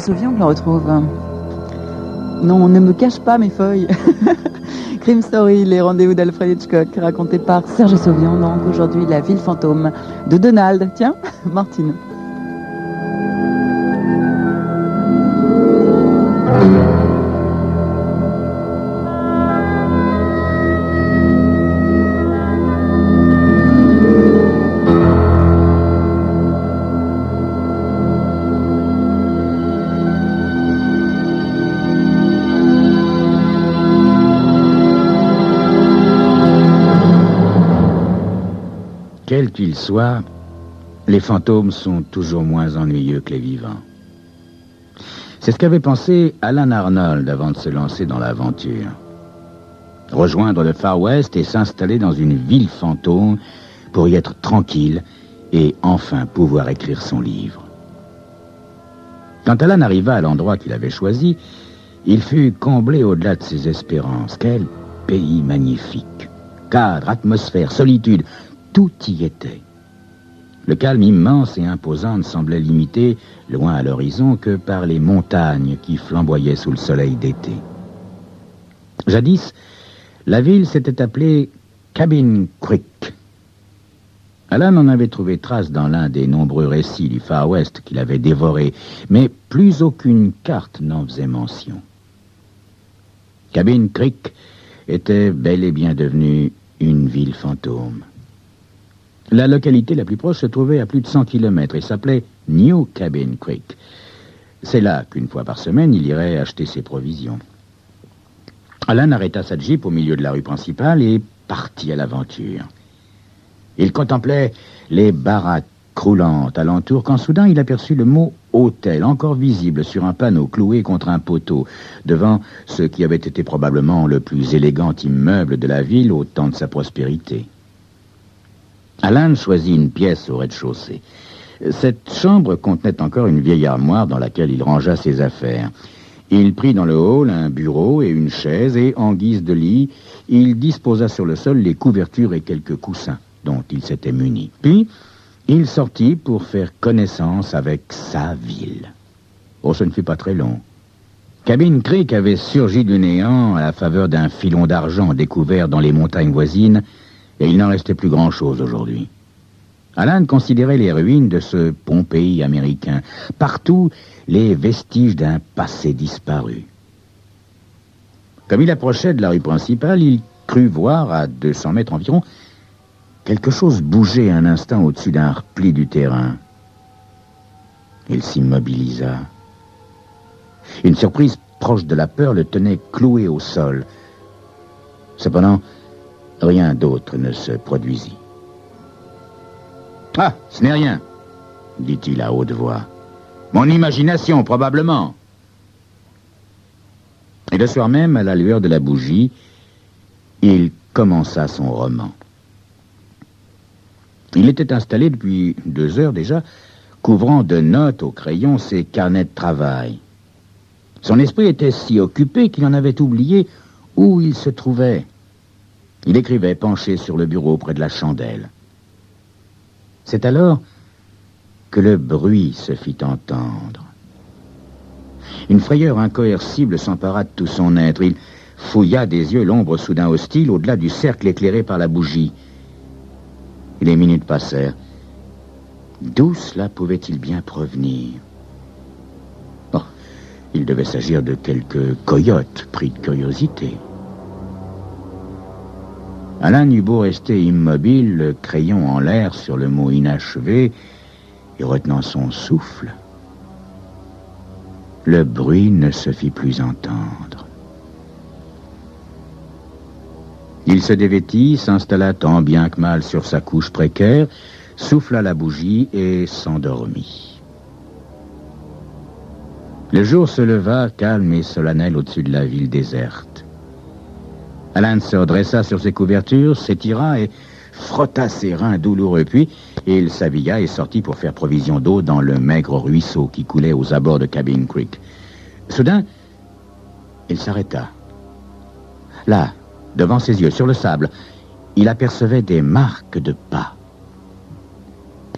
Sauvion que l'on retrouve. Non, ne me cache pas mes feuilles. Crime Story, les rendez-vous d'Alfred Hitchcock, racontés par Serge Sauvion. Donc aujourd'hui, la ville fantôme de Donald. Tiens, Martine. Quels qu'ils soient, les fantômes sont toujours moins ennuyeux que les vivants. C'est ce qu'avait pensé Alan Arnold avant de se lancer dans l'aventure. Rejoindre le Far West et s'installer dans une ville fantôme pour y être tranquille et enfin pouvoir écrire son livre. Quand Alan arriva à l'endroit qu'il avait choisi, il fut comblé au-delà de ses espérances. Quel pays magnifique! Cadre, atmosphère, solitude, tout y était. Le calme immense et imposant ne semblait limité, loin à l'horizon, que par les montagnes qui flamboyaient sous le soleil d'été. Jadis, la ville s'était appelée Cabin Creek. Alan en avait trouvé trace dans l'un des nombreux récits du Far West qu'il avait dévoré, mais plus aucune carte n'en faisait mention. Cabin Creek était bel et bien devenue une ville fantôme. La localité la plus proche se trouvait à plus de 100 kilomètres et s'appelait New Cabin Creek. C'est là qu'une fois par semaine, il irait acheter ses provisions. Alan arrêta sa Jeep au milieu de la rue principale et partit à l'aventure. Il contemplait les baraques croulantes alentour quand soudain il aperçut le mot « hôtel » encore visible sur un panneau cloué contre un poteau devant ce qui avait été probablement le plus élégant immeuble de la ville au temps de sa prospérité. Alan choisit une pièce au rez-de-chaussée. Cette chambre contenait encore une vieille armoire dans laquelle il rangea ses affaires. Il prit dans le hall un bureau et une chaise et, en guise de lit, il disposa sur le sol les couvertures et quelques coussins dont il s'était muni. Puis, il sortit pour faire connaissance avec sa ville. Oh, ce ne fut pas très long. Cabin Creek avait surgi du néant à la faveur d'un filon d'argent découvert dans les montagnes voisines, et il n'en restait plus grand-chose aujourd'hui. Alan considérait les ruines de ce Pompéi américain. Partout, les vestiges d'un passé disparu. Comme il approchait de la rue principale, il crut voir, à 200 mètres environ, quelque chose bouger un instant au-dessus d'un repli du terrain. Il s'immobilisa. Une surprise proche de la peur le tenait cloué au sol. Cependant, rien d'autre ne se produisit. « Ah, ce n'est rien, » dit-il à haute voix. « Mon imagination, probablement. » Et le soir même, à la lueur de la bougie, il commença son roman. Il était installé depuis 2 heures déjà, couvrant de notes au crayon ses carnets de travail. Son esprit était si occupé qu'il en avait oublié où il se trouvait. Il écrivait penché sur le bureau près de la chandelle. C'est alors que le bruit se fit entendre. Une frayeur incoercible s'empara de tout son être. Il fouilla des yeux l'ombre soudain hostile au-delà du cercle éclairé par la bougie. Et les minutes passèrent. D'où cela pouvait-il bien provenir? Oh, il devait s'agir de quelques coyotes pris de curiosité. Alan eut beau rester immobile, le crayon en l'air sur le mot inachevé, et retenant son souffle, le bruit ne se fit plus entendre. Il se dévêtit, s'installa tant bien que mal sur sa couche précaire, souffla la bougie et s'endormit. Le jour se leva, calme et solennel au-dessus de la ville déserte. Alan se redressa sur ses couvertures, s'étira et frotta ses reins douloureux. Puis, il s'habilla et sortit pour faire provision d'eau dans le maigre ruisseau qui coulait aux abords de Cabin Creek. Soudain, il s'arrêta. Là, devant ses yeux, sur le sable, il apercevait des marques de pas.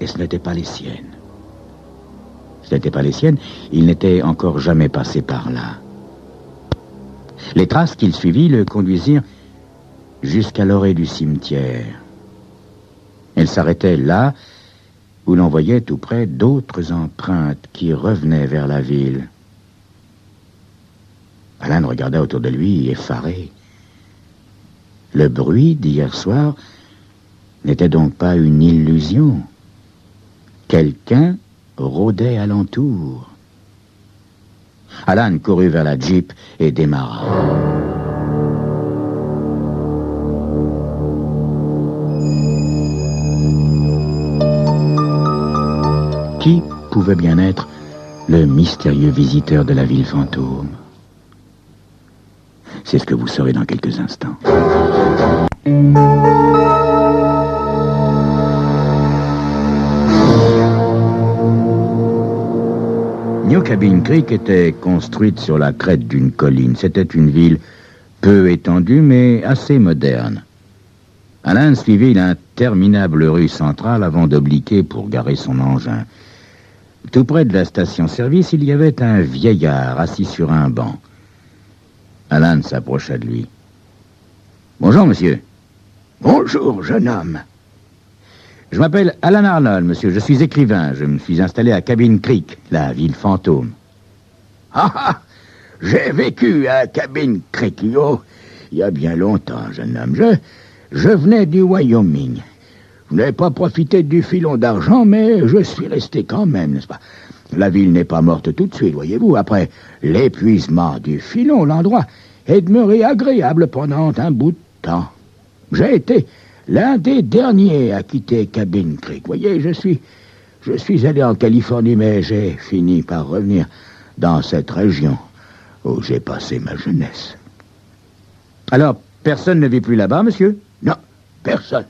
Et ce n'étaient pas les siennes. Ce n'étaient pas les siennes, il n'était encore jamais passé par là. Les traces qu'il suivit le conduisirent jusqu'à l'orée du cimetière. Elle s'arrêtait là où l'on voyait tout près d'autres empreintes qui revenaient vers la ville. Alan regarda autour de lui, effaré. Le bruit d'hier soir n'était donc pas une illusion. Quelqu'un rôdait alentour. Alan courut vers la Jeep et démarra. Qui pouvait bien être le mystérieux visiteur de la ville fantôme? C'est ce que vous saurez dans quelques instants. New Cabin Creek était construite sur la crête d'une colline. C'était une ville peu étendue, mais assez moderne. Alan suivit l'interminable rue centrale avant d'obliquer pour garer son engin. Tout près de la station-service, il y avait un vieillard assis sur un banc. Alan s'approcha de lui. « Bonjour, monsieur. »« Bonjour, jeune homme. »« Je m'appelle Alan Arnold, monsieur. Je suis écrivain. Je me suis installé à Cabin Creek, la ville fantôme. »« Ah, j'ai vécu à Cabin Creek, il y a bien longtemps, jeune homme. Je venais du Wyoming. Je n'ai pas profité du filon d'argent, mais je suis resté quand même, n'est-ce pas? La ville n'est pas morte tout de suite, voyez-vous. Après l'épuisement du filon, l'endroit est demeuré agréable pendant un bout de temps. J'ai été l'un des derniers à quitter Cabin Creek. Voyez, je suis allé en Californie, mais j'ai fini par revenir dans cette région où j'ai passé ma jeunesse. Alors, personne ne vit plus là-bas, monsieur? Non, personne.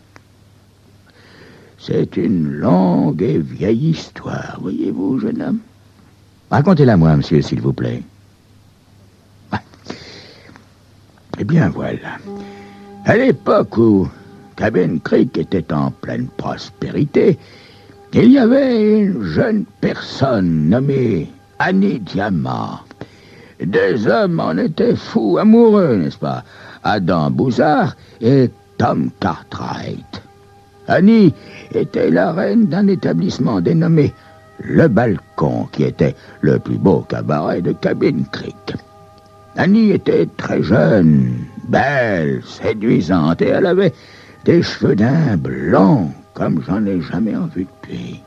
C'est une longue et vieille histoire, voyez-vous, jeune homme. Racontez-la moi, monsieur, s'il vous plaît. Eh bien, voilà. À l'époque où Cabin Creek était en pleine prospérité, il y avait une jeune personne nommée Annie Diamant. Deux hommes en étaient fous amoureux, n'est-ce pas? Adam Bouzard et Tom Cartwright. Annie était la reine d'un établissement dénommé Le Balcon, qui était le plus beau cabaret de Cabin Creek. Annie était très jeune, belle, séduisante, et elle avait des cheveux d'un blond, comme j'en ai jamais en vu depuis.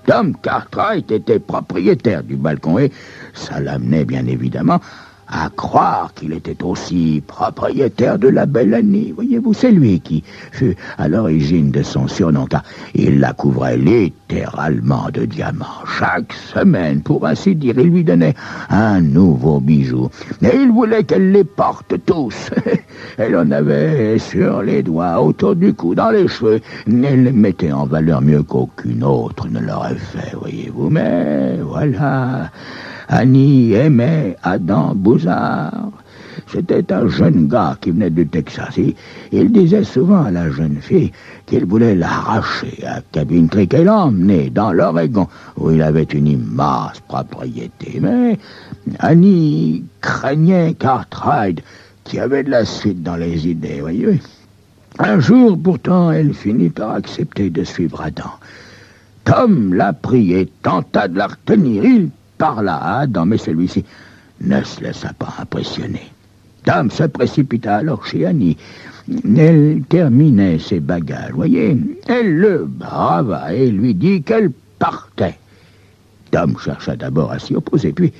Tom Cartwright était propriétaire du Balcon, et ça l'amenait bien évidemment à croire qu'il était aussi propriétaire de la belle Annie. Voyez-vous, c'est lui qui fut à l'origine de son surnom, car il la couvrait littéralement de diamants. Chaque semaine, pour ainsi dire, il lui donnait un nouveau bijou. Et il voulait qu'elle les porte tous. Elle en avait sur les doigts, autour du cou, dans les cheveux. Elle les mettait en valeur mieux qu'aucune autre ne l'aurait fait, voyez-vous. Mais voilà, Annie aimait Adam Bouzard. C'était un jeune gars qui venait du Texas. Il disait souvent à la jeune fille qu'il voulait l'arracher à Cabin Creek et l'emmener dans l'Oregon, où il avait une immense propriété. Mais Annie craignait Cartwright, qui avait de la suite dans les idées, voyez. Un jour, pourtant, elle finit par accepter de suivre Adam. Tom la prit et tenta de la retenir. Il parla à Adam, mais celui-ci ne se laissa pas impressionner. Tom se précipita alors chez Annie. Elle terminait ses bagages, voyez. Elle le brava et lui dit qu'elle partait. Tom chercha d'abord à s'y opposer, puis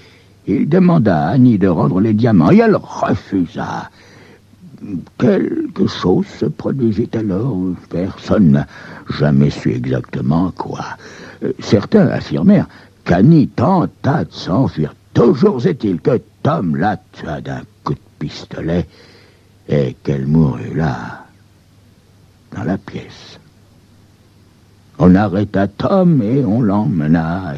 il demanda à Annie de rendre les diamants, et elle refusa. Quelque chose se produisit alors. Personne n'a jamais su exactement quoi. Certains affirmèrent qu'Annie tenta de s'enfuir. Toujours est-il que Tom la tua d'un coup de pistolet et qu'elle mourut là, dans la pièce. On arrêta Tom et on l'emmena.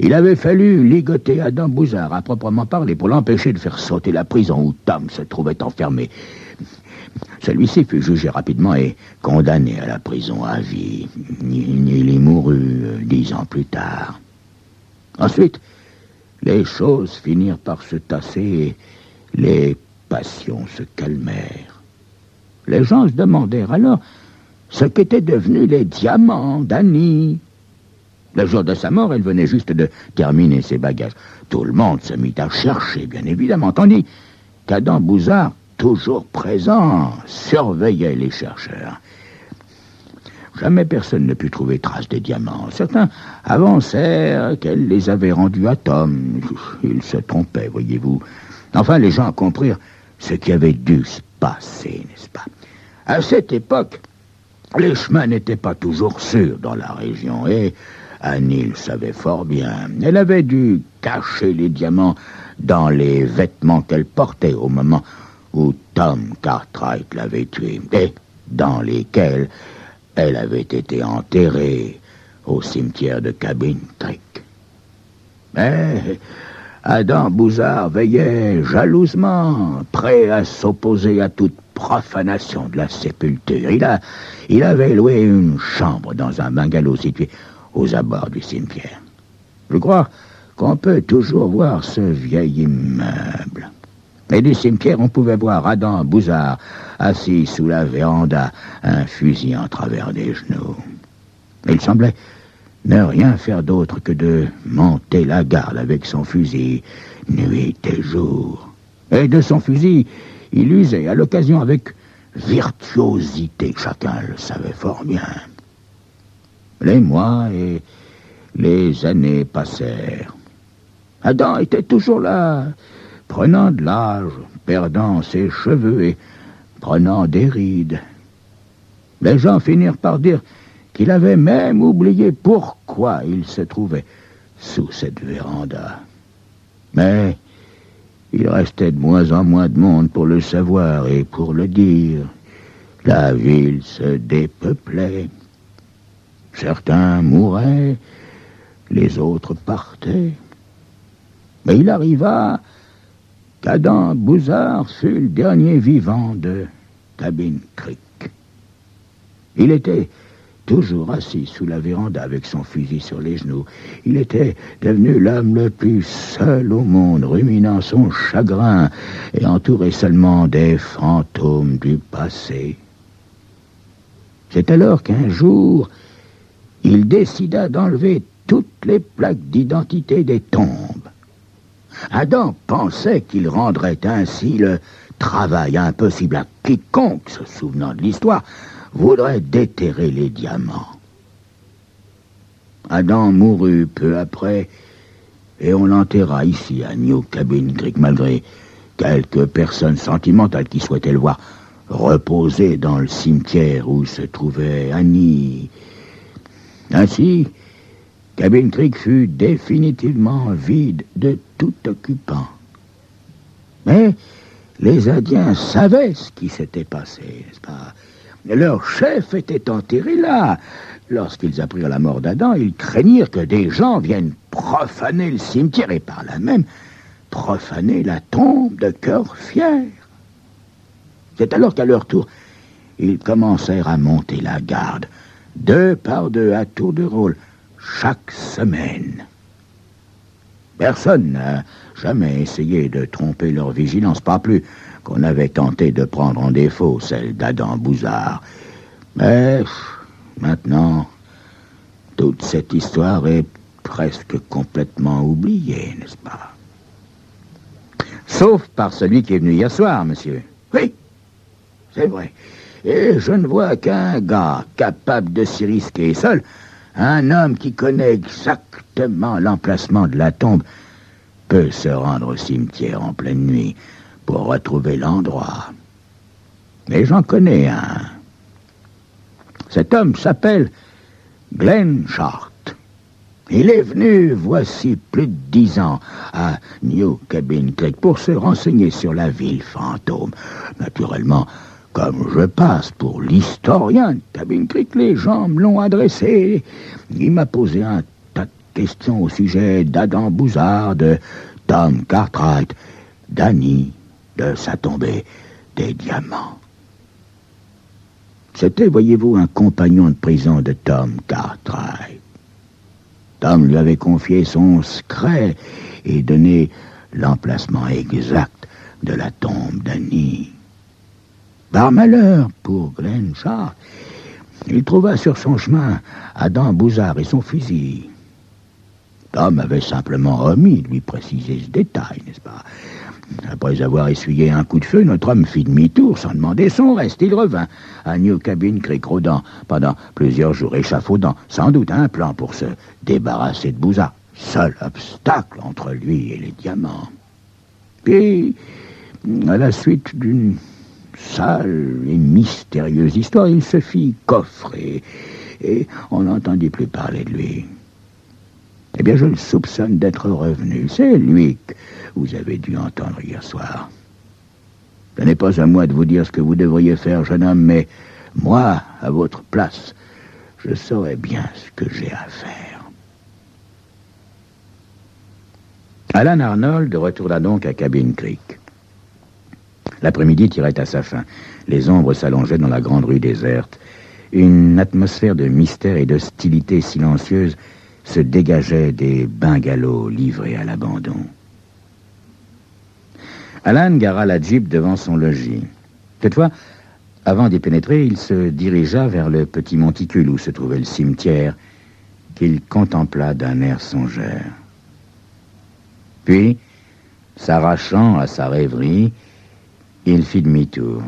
Il avait fallu ligoter Adam Bouzard, à proprement parler, pour l'empêcher de faire sauter la prison où Tom se trouvait enfermé. Celui-ci fut jugé rapidement et condamné à la prison à vie. Il y mourut 10 ans plus tard. Ensuite, les choses finirent par se tasser et les passions se calmèrent. Les gens se demandèrent alors ce qu'étaient devenus les diamants d'Annie. Le jour de sa mort, elle venait juste de terminer ses bagages. Tout le monde se mit à chercher, bien évidemment, tandis qu'Adam Bouzard, toujours présent, surveillait les chercheurs. Jamais personne ne put trouver trace des diamants. Certains avancèrent qu'elle les avait rendus à Tom. Ils se trompaient, voyez-vous. Enfin, les gens comprirent ce qui avait dû se passer, n'est-ce pas? À cette époque, les chemins n'étaient pas toujours sûrs dans la région, et Annie le savait fort bien. Elle avait dû cacher les diamants dans les vêtements qu'elle portait au moment où Tom Cartwright l'avait tuée, et dans lesquels elle avait été enterrée au cimetière de Cabin Creek. Mais Adam Bouzard veillait jalousement, prêt à s'opposer à toute profanation de la sépulture. Il avait loué une chambre dans un bungalow situé aux abords du cimetière. Je crois qu'on peut toujours voir ce vieil immeuble. Et du cimetière, on pouvait voir Adam Bouzard assis sous la véranda, un fusil en travers des genoux. Il semblait ne rien faire d'autre que de monter la garde avec son fusil, nuit et jour. Et de son fusil, il usait à l'occasion avec virtuosité, chacun le savait fort bien. Les mois et les années passèrent. Adam était toujours là, prenant de l'âge, perdant ses cheveux et prenant des rides. Les gens finirent par dire qu'il avait même oublié pourquoi il se trouvait sous cette véranda. Mais il restait de moins en moins de monde pour le savoir et pour le dire. La ville se dépeuplait. Certains mouraient, les autres partaient. Mais il arriva qu'Adam Bouzard fut le dernier vivant de Cabin Creek. Il était toujours assis sous la véranda avec son fusil sur les genoux. Il était devenu l'homme le plus seul au monde, ruminant son chagrin et entouré seulement des fantômes du passé. C'est alors qu'un jour, il décida d'enlever toutes les plaques d'identité des tombes. Adam pensait qu'il rendrait ainsi le travail impossible à quiconque, se souvenant de l'histoire, voudrait déterrer les diamants. Adam mourut peu après, et on l'enterra ici à New Cabin Creek, malgré quelques personnes sentimentales qui souhaitaient le voir reposer dans le cimetière où se trouvait Annie. Ainsi, Cabin Creek fut définitivement vide de tout occupant. Mais les Indiens savaient ce qui s'était passé, n'est-ce pas? Leur chef était enterré là. Lorsqu'ils apprirent la mort d'Adam, ils craignirent que des gens viennent profaner le cimetière et par là même profaner la tombe de cœur fier. C'est alors qu'à leur tour, ils commencèrent à monter la garde, 2 par 2 à tour de rôle, chaque semaine. Personne n'a jamais essayé de tromper leur vigilance, pas plus qu'on avait tenté de prendre en défaut celle d'Adam Bouzard. Mais maintenant, toute cette histoire est presque complètement oubliée, n'est-ce pas? Sauf par celui qui est venu hier soir, monsieur. Oui, c'est vrai. Et je ne vois qu'un gars capable de s'y risquer seul, un homme qui connaît exactement l'emplacement de la tombe, peut se rendre au cimetière en pleine nuit pour retrouver l'endroit. Mais j'en connais un. Cet homme s'appelle Glenn Short. Il est venu, voici plus de 10 ans, à New Cabin Creek pour se renseigner sur la ville fantôme. Naturellement, comme je passe pour l'historien de Cabin Creek, les gens me l'ont adressé. Il m'a posé un tas de questions au sujet d'Adam Bouzard, de Tom Cartwright, d'Annie, de sa tombée des diamants. C'était, voyez-vous, un compagnon de prison de Tom Cartwright. Tom lui avait confié son secret et donné l'emplacement exact de la tombe d'Annie. Par malheur pour Glenn Short, il trouva sur son chemin Adam Bouzard et son fusil. Tom avait simplement omis de lui préciser ce détail, n'est-ce pas? Après avoir essuyé un coup de feu, notre homme fit demi-tour sans demander son reste. Il revint à New Cabin Creek rôdant pendant plusieurs jours, échafaudant sans doute un plan pour se débarrasser de Bouzard. Seul obstacle entre lui et les diamants. Puis, à la suite d'une sale et mystérieuse histoire, il se fit coffrer et on n'entendit plus parler de lui. Eh bien, je le soupçonne d'être revenu. C'est lui que vous avez dû entendre hier soir. Ce n'est pas à moi de vous dire ce que vous devriez faire, jeune homme, mais moi, à votre place, je saurais bien ce que j'ai à faire. Alan Arnold retourna donc à Cabin Creek. L'après-midi tirait à sa fin. Les ombres s'allongeaient dans la grande rue déserte. Une atmosphère de mystère et d'hostilité silencieuse se dégageait des bungalows livrés à l'abandon. Alan gara la Jeep devant son logis. Toutefois, avant d'y pénétrer, il se dirigea vers le petit monticule où se trouvait le cimetière, qu'il contempla d'un air songeur. Puis, s'arrachant à sa rêverie, il fit demi-tour.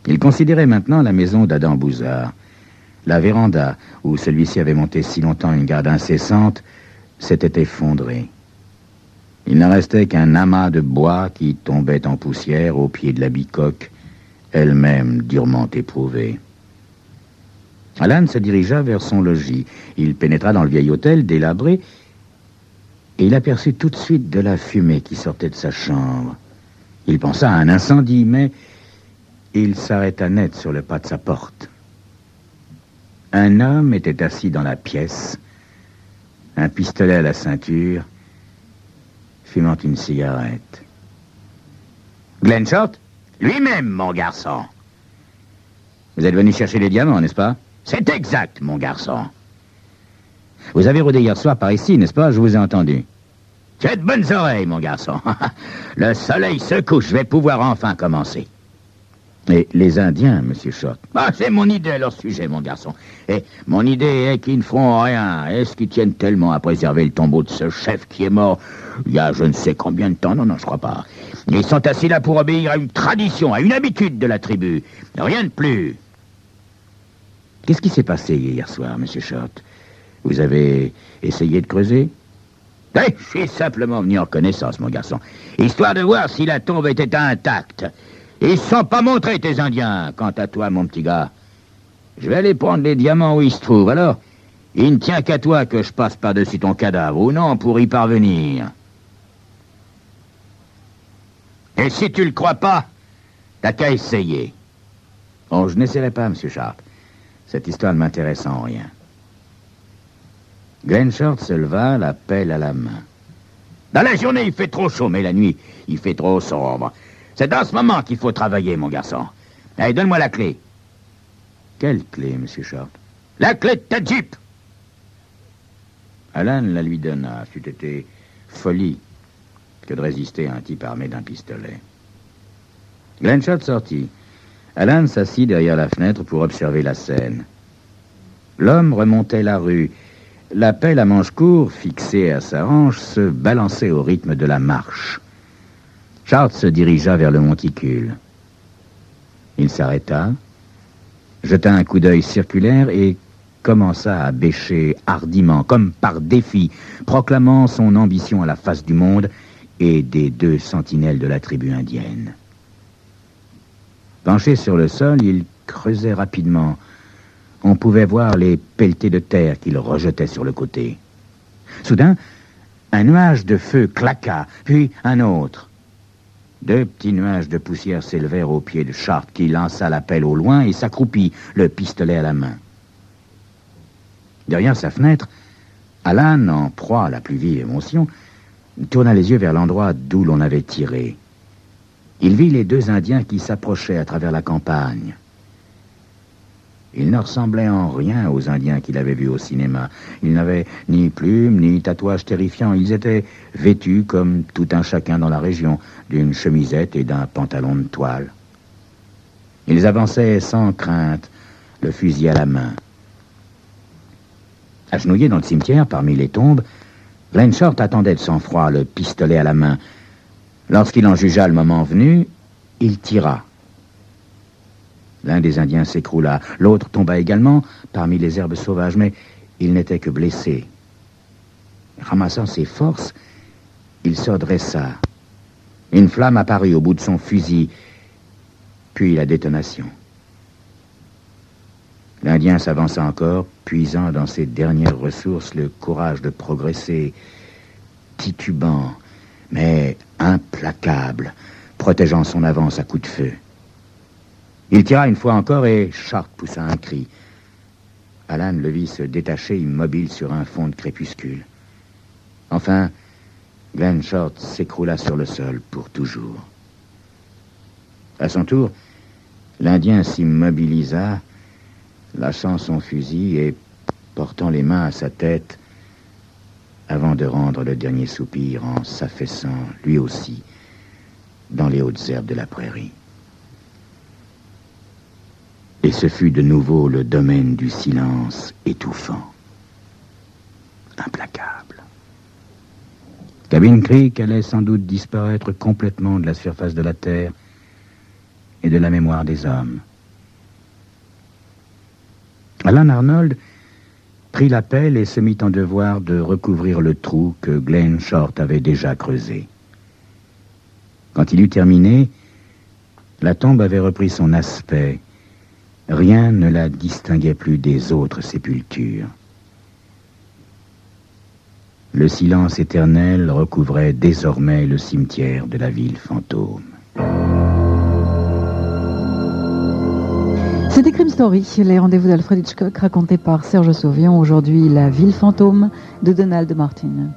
Il considérait maintenant la maison d'Adam Bouzard. La véranda, où celui-ci avait monté si longtemps une garde incessante, s'était effondrée. Il ne restait qu'un amas de bois qui tombait en poussière au pied de la bicoque, elle-même durement éprouvée. Alan se dirigea vers son logis. Il pénétra dans le vieil hôtel délabré et il aperçut tout de suite de la fumée qui sortait de sa chambre. Il pensa à un incendie, mais il s'arrêta net sur le pas de sa porte. Un homme était assis dans la pièce, un pistolet à la ceinture, fumant une cigarette. Glenn Short? Lui-même, mon garçon. Vous êtes venu chercher les diamants, n'est-ce pas? C'est exact, mon garçon. Vous avez rôdé hier soir par ici, n'est-ce pas? Je vous ai entendu. Tu as de bonnes oreilles, mon garçon. Le soleil se couche, je vais pouvoir enfin commencer. Et les Indiens, monsieur Short? Ah, c'est mon idée à leur sujet, mon garçon. Et mon idée est qu'ils ne feront rien. Est-ce qu'ils tiennent tellement à préserver le tombeau de ce chef qui est mort il y a je ne sais combien de temps? Non, je crois pas. Ils sont assis là pour obéir à une tradition, à une habitude de la tribu. Rien de plus. Qu'est-ce qui s'est passé hier soir, monsieur Short? Vous avez essayé de creuser? Je suis simplement venu en connaissance, mon garçon. Histoire de voir si la tombe était intacte. Ils ne sont pas montrés, tes Indiens. Quant à toi, mon petit gars, je vais aller prendre les diamants où ils se trouvent. Alors, il ne tient qu'à toi que je passe par-dessus ton cadavre, ou non, pour y parvenir. Et si tu le crois pas, t'as qu'à essayer. Oh, je n'essaierai pas, monsieur Short. Cette histoire ne m'intéresse en rien. Glenn Short se leva, la pelle à la main. Dans la journée, il fait trop chaud, mais la nuit, il fait trop sombre. C'est dans ce moment qu'il faut travailler, mon garçon. Allez, donne-moi la clé. Quelle clé, monsieur Short? La clé de ta Jeep. Alan la lui donna. C'eût été folie que de résister à un type armé d'un pistolet. Glenn Short sortit. Alan s'assit derrière la fenêtre pour observer la scène. L'homme remontait la rue. La pelle à manche court, fixée à sa hanche, se balançait au rythme de la marche. Short se dirigea vers le monticule. Il s'arrêta, jeta un coup d'œil circulaire et commença à bêcher hardiment, comme par défi, proclamant son ambition à la face du monde et des 2 sentinelles de la tribu indienne. Penché sur le sol, il creusait rapidement. On pouvait voir les pelletées de terre qu'il rejetait sur le côté. Soudain, un nuage de feu claqua, puis un autre. 2 petits nuages de poussière s'élevèrent au pied de Short, qui lança la pelle au loin et s'accroupit, le pistolet à la main. Derrière sa fenêtre, Alan, en proie à la plus vive émotion, tourna les yeux vers l'endroit d'où l'on avait tiré. Il vit les 2 Indiens qui s'approchaient à travers la campagne. Ils ne ressemblaient en rien aux Indiens qu'il avait vus au cinéma. Ils n'avaient ni plumes, ni tatouages terrifiants. Ils étaient vêtus, comme tout un chacun dans la région, d'une chemisette et d'un pantalon de toile. Ils avançaient sans crainte, le fusil à la main. Agenouillé dans le cimetière, parmi les tombes, Glenn Short attendait de sang-froid, le pistolet à la main. Lorsqu'il en jugea le moment venu, il tira. L'un des Indiens s'écroula, l'autre tomba également parmi les herbes sauvages, mais il n'était que blessé. Ramassant ses forces, il se dressa. Une flamme apparut au bout de son fusil, puis la détonation. L'Indien s'avança encore, puisant dans ses dernières ressources le courage de progresser, titubant, mais implacable, protégeant son avance à coups de feu. Il tira une fois encore et Short poussa un cri. Alan le vit se détacher immobile sur un fond de crépuscule. Enfin, Glenn Short s'écroula sur le sol pour toujours. À son tour, l'Indien s'immobilisa, lâchant son fusil et portant les mains à sa tête avant de rendre le dernier soupir en s'affaissant, lui aussi, dans les hautes herbes de la prairie. Et ce fut de nouveau le domaine du silence étouffant, implacable. Cabin Creek allait sans doute disparaître complètement de la surface de la terre et de la mémoire des hommes. Alan Arnold prit la pelle et se mit en devoir de recouvrir le trou que Glenn Short avait déjà creusé. Quand il eut terminé, la tombe avait repris son aspect. Rien ne la distinguait plus des autres sépultures. Le silence éternel recouvrait désormais le cimetière de la ville fantôme. C'était Crime Story, les rendez-vous d'Alfred Hitchcock racontés par Serge Sauvion. Aujourd'hui, la ville fantôme de Donald Martin.